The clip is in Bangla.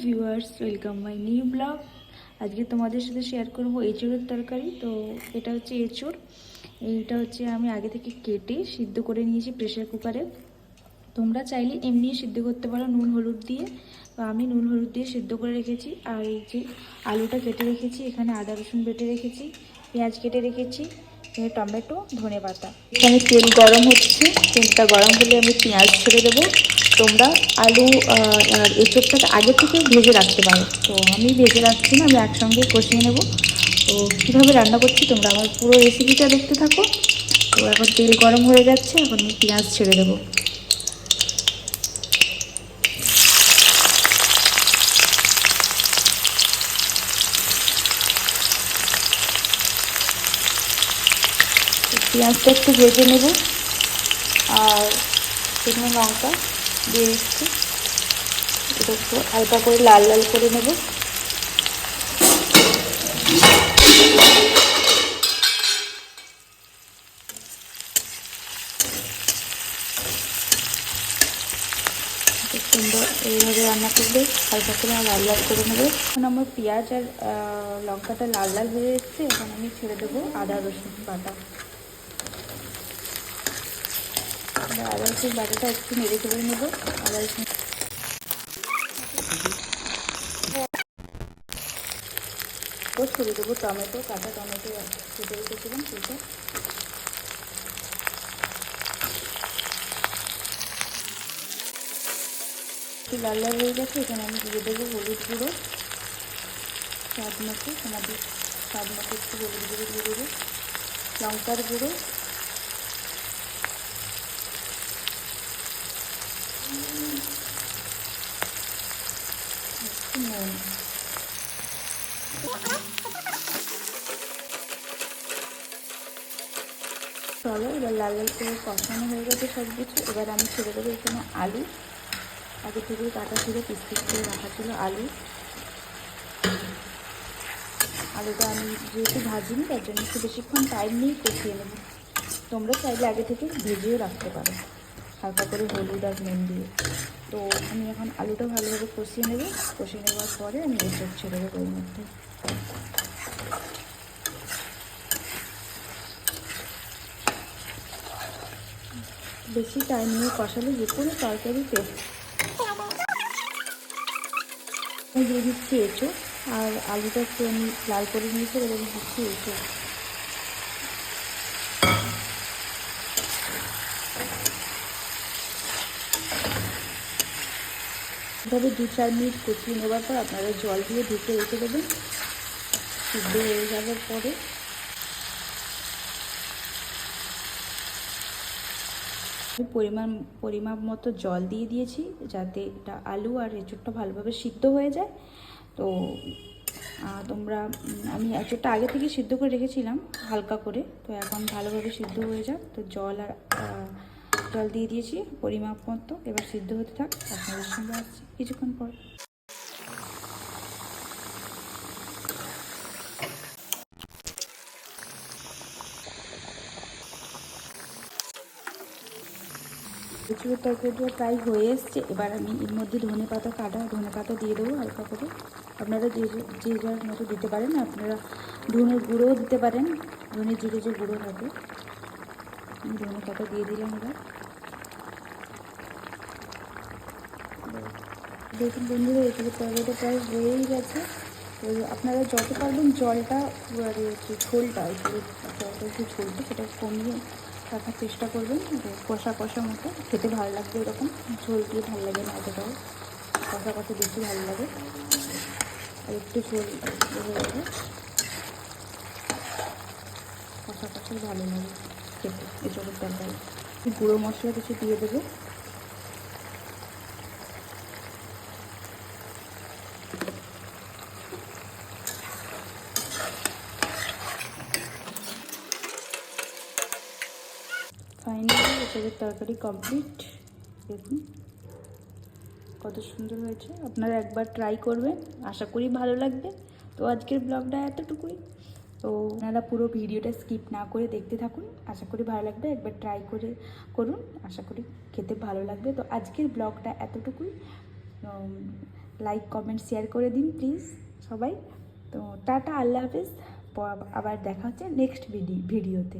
Viewers, welcome my new blog. আজকে তোমাদের সাথে শেয়ার করব এঁচোড়ের তরকারি। তো এটা হচ্ছে এঁচোড়। এইটা হচ্ছে আমি আগে থেকে কেটে সিদ্ধ করে নিয়েছি প্রেসার কুকারে। তোমরা চাইলে এমনি সিদ্ধ করতে পারো নুন হলুদ দিয়ে, বা আমি নুন হলুদ দিয়ে সিদ্ধ করে রেখেছি। আর এই যে আলুটা কেটে রেখেছি, এখানে আদা রসুন বেটে রেখেছি, পেঁয়াজ কেটে রেখেছি, এখানে টমেটো, ধনেপাতা। এখানে তেল গরম হচ্ছে, তেলটা গরম হলে আমি পেঁয়াজ ছেড়ে দেবো। তোমরা আলু আর এঁচোড়টাকে আগে থেকে ভেজে রাখতে পারো, তো আমি ভেজে রাখছি না, আমি একসঙ্গে কষিয়ে নেব। তো কীভাবে রান্না করছি তোমরা আমার পুরো রেসিপিটা দেখতে থাকো। তো এখন তেল গরম হয়ে যাচ্ছে, এখন আমি পেঁয়াজ ছেড়ে দেবো। পেঁয়াজটা একটু ভেজে নেব, আর শুকনো লঙ্কা দিয়ে দিচ্ছি। এটা একটু হালকা করে লাল লাল করে নেব। সুন্দর এইভাবে রান্না করলে হালকা করে লাল লাল করে নেবে। এখন আমার পেঁয়াজ আর লঙ্কাটা লাল লাল হয়ে এসছে, এখন আমি ছেড়ে দেবো আদা রসুন বাটা। আদা রসুন বাটাটা একটু নেড়ে চেড়ে নেবো। আদা রসুন ছেড়ে দেবো টমেটো, কাঁচা টমেটো কেটে রেখেছিলাম সেটা। একটু লাল লাল হয়ে গেছে, এখানে আমি দিয়ে দেবো হলুদ গুঁড়ো স্বাদ মতো। আমাদের স্বাদ মতো একটু হলুদ গুঁড়ো দিয়ে দেবো, লঙ্কার গুঁড়ো, একটু নুন। চলো, এবার লাল লাল করে কষানো হয়ে গেছে সব কিছু। এবার আমি ছেড়ে দেবো এখানে আলু। আগে থেকে কাটা ছিল, পিস পিস করে রাখা ছিল আলু। আলুটা আমি যেহেতু ভাজিনি, তার জন্য একটু বেশিক্ষণ টাইম নিয়ে কষিয়ে নেব। তোমরা চাইলে আগে থেকে ভেজেও রাখতে পারো হালকা করে হলুদ আর নুন দিয়ে। তো আমি এখন আলুটা ভালোভাবে কষিয়ে নেব। কষিয়ে নেওয়ার পরে আমি এঁচোড় ছেড়ে দেবো এর মধ্যে। বেশি টাইম নিয়ে কষালে যে কোনো তরকারি টেস্ট। আমি দিয়ে দিচ্ছি এঁচোড়, আর আলুটা একটু আমি লাল করে নিয়েছি, এবার দিচ্ছি এঁচোড়। এভাবে 2-4 মিনিট কষিয়ে নেওয়ার পর আপনারা জল দিয়ে ঢেকে রেখে দেবেন। সিদ্ধ হয়ে যাওয়ার পরে আমি পরিমাপ মতো জল দিয়ে দিয়েছি, যাতে এটা আলু আর এঁচোড়টা ভালোভাবে সিদ্ধ হয়ে যায়। তো তোমরা আমি এঁচোড়টা আগে থেকে সিদ্ধ করে রেখেছিলাম হালকা করে, তো এখন ভালোভাবে সিদ্ধ হয়ে যাক। তো জল দিয়ে দিয়েছি পরিমাপ মতো। এবার সিদ্ধ হতে থাক, আপনাদের সঙ্গে আসছি কিছুক্ষণ পর। এঁচোড়ের তরকারিটা প্রায় হয়ে এসছে। এবার আমি এর মধ্যে ধনেপাতা দিয়ে দেবো হালকা করে। আপনারা যে যার মতো দিতে পারেন, আপনারা ধনের গুঁড়োও দিতে পারেন, ধনে জিরে যে গুঁড়ো থাকে। আমি ধনেপাতা দিয়ে দিলাম। এবার দেখুন বন্ধুরা, এঁচোড়ের তরকারিটা প্রায় হয়েই গেছে। তো আপনারা যত পারবেন জলটা, যে ঝোলটা, এঁচোড়ের তরকারির যে ঝোলটা, সেটা কমিয়ে রাখার চেষ্টা করবেন। কষা কষা মতো খেতে ভালো লাগবে, এরকম ঝোল দিয়ে ভালো লাগে না অতটাও, কষা কষা বেশি ভালো লাগে। আর একটু ঝোল হয়ে যাবে, কষা কষাই ভালো লাগে খেতে এঁচোড়ের তরকারি। গুঁড়ো মশলা কিছু দিয়ে দেবো। ফাইনালি এঁচোড়ের তরকারি কমপ্লিট। দেখুন কত সুন্দর হয়েছে। আপনারা একবার ট্রাই করবেন, আশা করি ভালো লাগবে। তো আজকের ব্লগটা এতটুকুই। তো আপনারা পুরো ভিডিওটা স্কিপ না করে দেখতে থাকুন, আশা করি ভালো লাগবে। একবার ট্রাই করুন, আশা করি খেতে ভালো লাগবে। তো আজকের ব্লগটা এতটুকুই। লাইক কমেন্ট শেয়ার করে দিন প্লিজ সবাই। তো টাটা, আল্লাহ হাফেজ, আবার দেখা হচ্ছে নেক্সট ভিডিওতে।